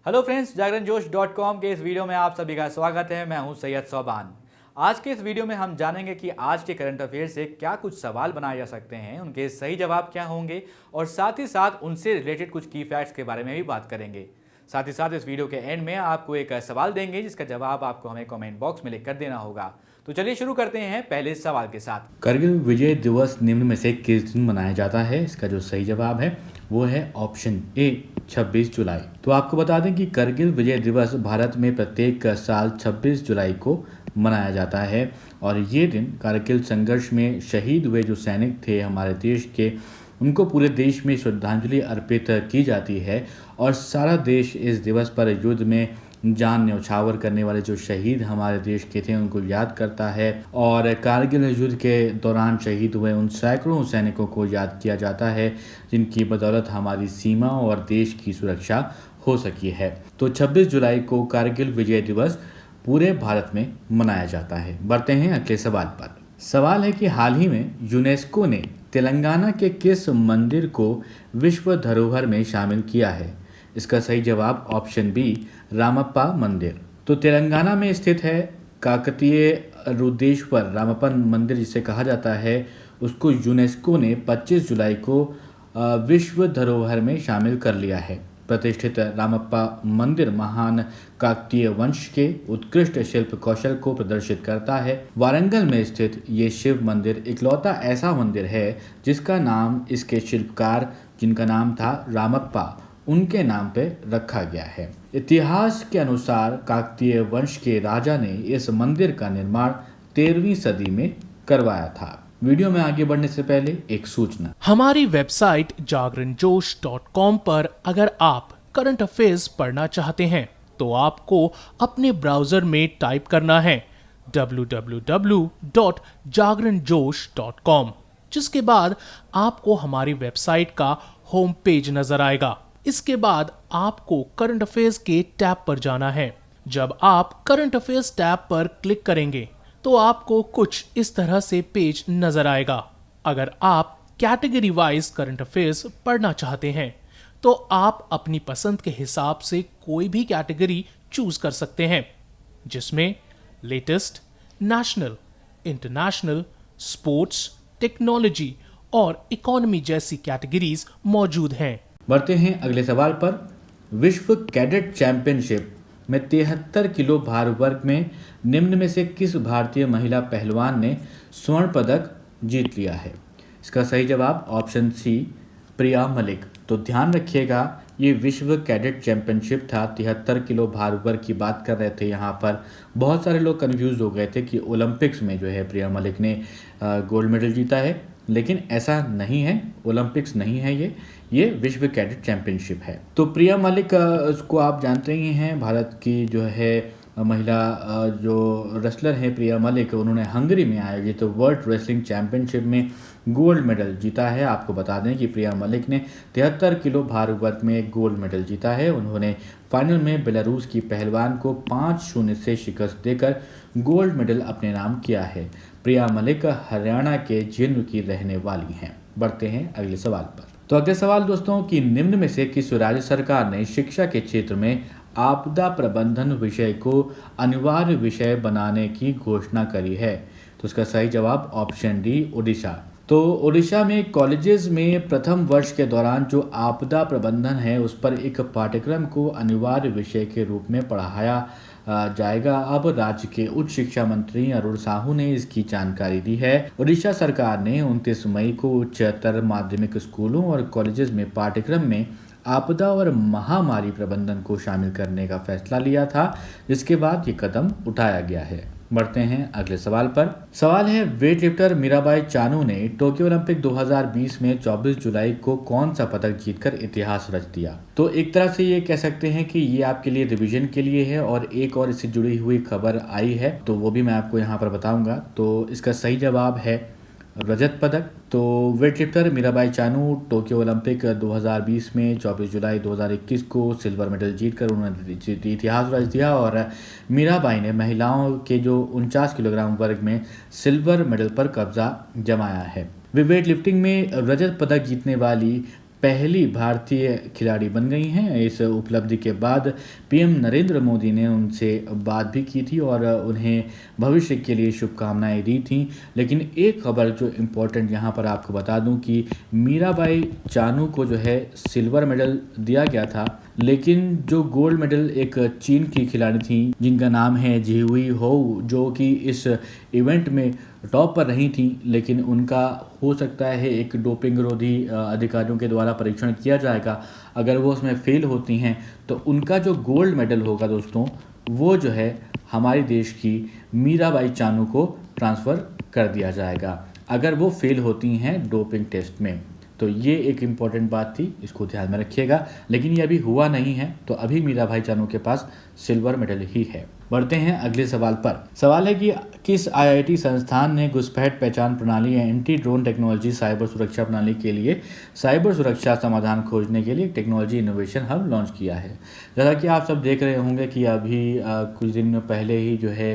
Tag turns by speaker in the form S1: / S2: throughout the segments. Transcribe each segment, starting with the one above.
S1: Hello friends, जागरणजोश.com के इस video में आप सभी का स्वागत है। मैं हूं सैयद सोबान। आज के इस वीडियो में हम जानेंगे कि आज के करंट अफेयर से क्या कुछ सवाल बनाए जा सकते हैं, उनके सही जवाब क्या होंगे और साथ ही साथ उनसे रिलेटेड कुछ की फैक्ट्स के बारे में भी बात करेंगे। साथ ही साथ इस वीडियो के एंड में आपको एक सवाल देंगे जिसका जवाब आपको हमें कमेंट बॉक्स में लिख कर देना होगा। तो चलिए शुरू करते हैं पहले सवाल के साथ। करगिल विजय दिवस निम्न में से किस दिन मनाया जाता है? इसका जो सही जवाब है वो है ऑप्शन ए 26 जुलाई। तो आपको बता दें कि करगिल विजय दिवस भारत में प्रत्येक साल 26 जुलाई को मनाया जाता है और ये दिन कारगिल संघर्ष में शहीद हुए जो सैनिक थे हमारे देश के, उनको पूरे देश में श्रद्धांजलि अर्पित की जाती है और सारा देश इस दिवस पर युद्ध में जान न्यौछावर करने वाले जो शहीद हमारे देश के थे उनको याद करता है और कारगिल युद्ध के दौरान शहीद हुए उन सैकड़ों सैनिकों को याद किया जाता है जिनकी बदौलत हमारी सीमा और देश की सुरक्षा हो सकी है। तो 26 जुलाई को कारगिल विजय दिवस पूरे भारत में मनाया जाता है। बढ़ते हैं अगले सवाल पर। सवाल है कि हाल ही में यूनेस्को ने तेलंगाना के किस मंदिर को विश्व धरोहर में शामिल किया है? इसका सही जवाब ऑप्शन बी रामप्पा मंदिर। तो तेलंगाना में स्थित है काकतीय रुद्रेश्वर रामप्पन मंदिर जिसे कहा जाता है, उसको यूनेस्को ने 25 जुलाई को विश्व धरोहर में शामिल कर लिया है। प्रतिष्ठित रामप्पा मंदिर महान काकतीय वंश के उत्कृष्ट शिल्प कौशल को प्रदर्शित करता है। वारंगल में स्थित ये शिव मंदिर इकलौता ऐसा मंदिर है जिसका नाम इसके शिल्पकार, जिनका नाम था रामप्पा, उनके नाम पे रखा गया है। इतिहास के अनुसार काकतीय वंश के राजा ने इस मंदिर का निर्माण 13वीं सदी में करवाया था। वीडियो में आगे बढ़ने से पहले एक सूचना,
S2: हमारी वेबसाइट जागरणजोश.com पर अगर आप करंट अफेयर्स पढ़ना चाहते हैं तो आपको अपने ब्राउजर में टाइप करना है www.jagranjosh.com, जिसके बाद आपको हमारी वेबसाइट का होम पेज नजर आएगा। इसके बाद आपको करंट अफेयर्स के टैब पर जाना है। जब आप करंट अफेयर्स टैब पर क्लिक करेंगे तो आपको कुछ इस तरह से पेज नजर आएगा। अगर आप कैटेगरी वाइज करंट अफेयर्स पढ़ना चाहते हैं तो आप अपनी पसंद के हिसाब से कोई भी कैटेगरी चूज कर सकते हैं, जिसमें latest, national, international, sports, technology और इकोनॉमी जैसी कैटेगरीज मौजूद हैं।
S1: बढ़ते हैं अगले सवाल पर। विश्व कैडेट चैंपियनशिप में 73 किलो भार वर्ग में निम्न में से किस भारतीय महिला पहलवान ने स्वर्ण पदक जीत लिया है? इसका सही जवाब ऑप्शन सी प्रिया मलिक। तो ध्यान रखिएगा, ये विश्व कैडेट चैंपियनशिप था। 73 किलो भार वर्ग की बात कर रहे थे यहाँ पर। बहुत सारे लोग कंफ्यूज हो गए थे कि ओलंपिक्स में जो है प्रिया मलिक ने गोल्ड मेडल जीता है, लेकिन ऐसा नहीं है। ओलंपिक्स नहीं है ये विश्व कैडेट चैंपियनशिप है। तो प्रिया मलिक उसको आप जानते ही हैं, भारत की जो है महिला जो रेसलर है प्रिया मलिक, उन्होंने हंगरी में आयोजित वर्ल्ड रेसलिंग चैंपियनशिप में गोल्ड मेडल जीता है। आपको बता दें कि प्रिया मलिक ने 73 किलो भार वर्ग में गोल्ड मेडल जीता है। उन्होंने फाइनल में बेलारूस की पहलवान को 5-0 से शिकस्त देकर गोल्ड मेडल अपने नाम किया है। प्रिया मलिक हरियाणा के जींद की रहने वाली हैं। बढ़ते हैं अगले सवाल पर। तो अगले सवाल दोस्तों कि निम्न में से किस राज्य सरकार ने शिक्षा के क्षेत्र में आपदा प्रबंधन विषय को अनिवार्य विषय बनाने की घोषणा करी है? तो इसका सही जवाब ऑप्शन डी उड़ीसा। तो उड़ीसा में कॉलेजेस में प्रथम वर्ष के दौरान जो आपदा प्रबंधन है उस पर एक पाठ्यक्रम को अनिवार्य विषय के रूप में पढ़ाया जाएगा। अब राज्य के उच्च शिक्षा मंत्री अरुण साहू ने इसकी जानकारी दी है। उड़ीसा सरकार ने 29 मई को उच्चतर माध्यमिक स्कूलों और कॉलेजेस में पाठ्यक्रम में आपदा और महामारी प्रबंधन को शामिल करने का फैसला लिया था, जिसके बाद ये कदम उठाया गया है। बढ़ते हैं अगले सवाल पर। सवाल है, वेट लिफ्टर मीराबाई चानू ने टोक्यो ओलंपिक 2020 में 24 जुलाई को कौन सा पदक जीतकर इतिहास रच दिया? तो एक तरह से ये कह सकते हैं कि ये आपके लिए रिवीजन के लिए है और एक और इससे जुड़ी हुई खबर आई है, तो वो भी मैं आपको यहाँ पर बताऊंगा। तो इसका सही जवाब है रजत पदक। तो weight lifter Mirabai Chanu Tokyo Olympic 2020 में 24 जुलाई 2021 को सिल्वर मेडल जीतकर उन्होंने इतिहास रच दिया और मीराबाई ने महिलाओं के जो 49 किलोग्राम वर्ग में सिल्वर मेडल पर कब्जा जमाया है। वे वेट लिफ्टिंग में रजत पदक जीतने वाली पहली भारतीय खिलाड़ी बन गई हैं। इस उपलब्धि के बाद पीएम नरेंद्र मोदी ने उनसे बात भी की थी और उन्हें भविष्य के लिए शुभकामनाएं दी थी। लेकिन एक खबर जो इम्पोर्टेंट यहाँ पर आपको बता दूं कि मीराबाई चानू को जो है सिल्वर मेडल दिया गया था, लेकिन जो गोल्ड मेडल एक चीन की खिलाड़ी थी जिनका नाम है जिहुई हो, जो कि इस इवेंट में टॉप पर रही थी, लेकिन उनका हो सकता है एक डोपिंग विरोधी अधिकारियों के द्वारा परीक्षण किया जाएगा। अगर वो उसमें फेल होती हैं तो उनका जो गोल्ड मेडल होगा दोस्तों, वो जो है हमारे देश की मीराबाई चानू को ट्रांसफ़र कर दिया जाएगा अगर वो फेल होती हैं डोपिंग टेस्ट में। तो ये एक इम्पॉर्टेंट बात थी, इसको ध्यान में रखिएगा। लेकिन ये अभी हुआ नहीं है, तो अभी मीराबाई चानू के पास सिल्वर मेडल ही है। बढ़ते हैं अगले सवाल पर। सवाल है कि किस आईआईटी संस्थान ने घुसपैठ पहचान प्रणाली या एंटी ड्रोन टेक्नोलॉजी साइबर सुरक्षा प्रणाली के लिए साइबर सुरक्षा समाधान खोजने के लिए टेक्नोलॉजी इनोवेशन हब लॉन्च किया है। जैसा कि आप सब देख रहे होंगे कि अभी कुछ दिन पहले ही जो है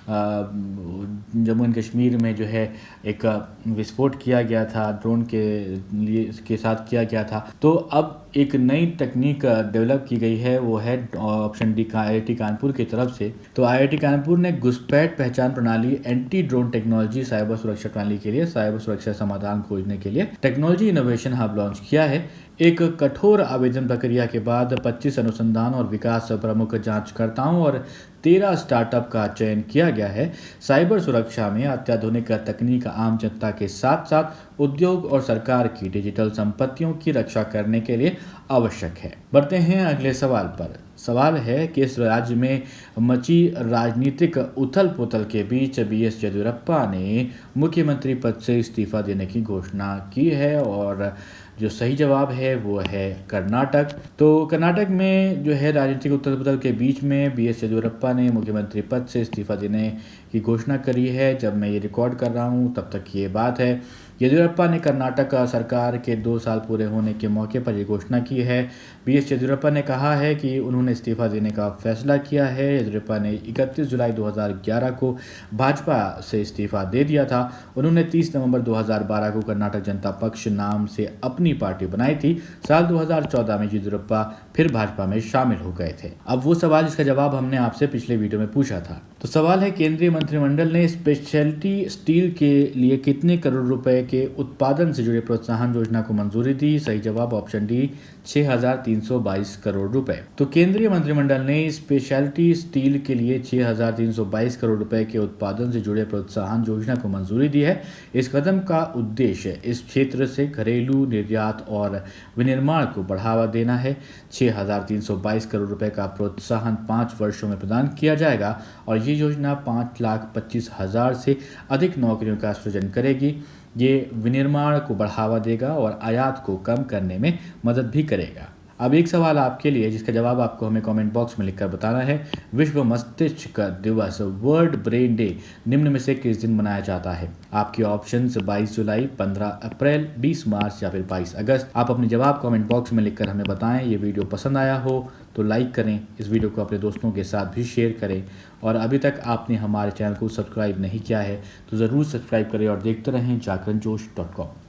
S1: जम्मू एंड कश्मीर में जो है एक विस्फोट किया गया था, ड्रोन के साथ किया गया था। तो अब एक नई तकनीक डेवलप की गई है, वो है ऑप्शन डी का आईआईटी कानपुर की तरफ से। तो आईआईटी कानपुर ने घुसपैठ पहचान प्रणाली एंटी ड्रोन टेक्नोलॉजी साइबर सुरक्षा प्रणाली के लिए साइबर सुरक्षा समाधान खोजने के लिए टेक्नोलॉजी इनोवेशन हब लॉन्च किया है। एक कठोर आवेदन प्रक्रिया के बाद 25 अनुसंधान और विकास प्रमुख जांचकर्ताओं और 13 स्टार्टअप का चयन किया गया है। साइबर सुरक्षा में अत्याधुनिक तकनीक आम जनता के साथ साथ उद्योग और सरकार की डिजिटल संपत्तियों की रक्षा करने के लिए आवश्यक है। बढ़ते हैं अगले सवाल पर। सवाल है कि इस राज्य में मची राजनीतिक उथल पुथल के बीच बीएस येदियुरप्पा ने मुख्यमंत्री पद से इस्तीफा देने की घोषणा की है, और जो सही जवाब है वो है कर्नाटक। तो कर्नाटक में जो है राजनीतिक उथल पुथल के बीच में बीएस येदियुरप्पा ने मुख्यमंत्री पद से इस्तीफा देने की घोषणा करी है। जब मैं ये रिकॉर्ड कर रहा हूँ तब तक ये बात है। येदियुरप्पा ने कर्नाटक सरकार के 2 साल पूरे होने के मौके पर यह घोषणा की है। बीएस येदियुरप्पा ने कहा है कि उन्होंने इस्तीफा देने का फैसला किया है। येदियुरप्पा ने 31 जुलाई 2011 को भाजपा से इस्तीफा दे दिया था। उन्होंने 30 नवंबर 2012 को कर्नाटक जनता पक्ष नाम से अपनी पार्टी बनाई थी। साल 2014 में येदियुरप्पा फिर भाजपा में शामिल हो गए थे। अब वो सवाल जिसका जवाब हमने आपसे पिछले वीडियो में पूछा था। तो सवाल है, केंद्रीय मंत्रिमंडल ने स्पेशलिटी स्टील के लिए कितने करोड़ रुपए के उत्पादन से जुड़े प्रोत्साहन योजना को मंजूरी दी? सही जवाब ऑप्शन डी 6,322 करोड़ रुपए। तो केंद्रीय मंत्रिमंडल ने स्पेशलिटी स्टील के लिए 6,322 करोड़ रुपए के उत्पादन से जुड़े प्रोत्साहन योजना को मंजूरी दी है। इस कदम का उद्देश्य इस क्षेत्र से घरेलू निर्यात और विनिर्माण को बढ़ावा देना है। 6,322 करोड़ रुपए का प्रोत्साहन 5 वर्षों में प्रदान किया जाएगा और ये योजना 5,25,000 से अधिक नौकरियों का सृजन करेगी। ये विनिर्माण को बढ़ावा देगा और आयात को कम करने में मदद भी करेगा। अब एक सवाल आपके लिए जिसका जवाब आपको हमें कमेंट बॉक्स में लिखकर बताना है। विश्व मस्तिष्क दिवस वर्ल्ड ब्रेन डे निम्न में से किस दिन मनाया जाता है? आपके ऑप्शंस 22 जुलाई, 15 अप्रैल, 20 मार्च या फिर 22 अगस्त। आप अपने जवाब कमेंट बॉक्स में लिखकर हमें बताएं। ये वीडियो पसंद आया हो तो लाइक करें, इस वीडियो को अपने दोस्तों के साथ भी शेयर करें, और अभी तक आपने हमारे चैनल को सब्सक्राइब नहीं किया है तो ज़रूर सब्सक्राइब करें और देखते रहें जागरणजोश.com।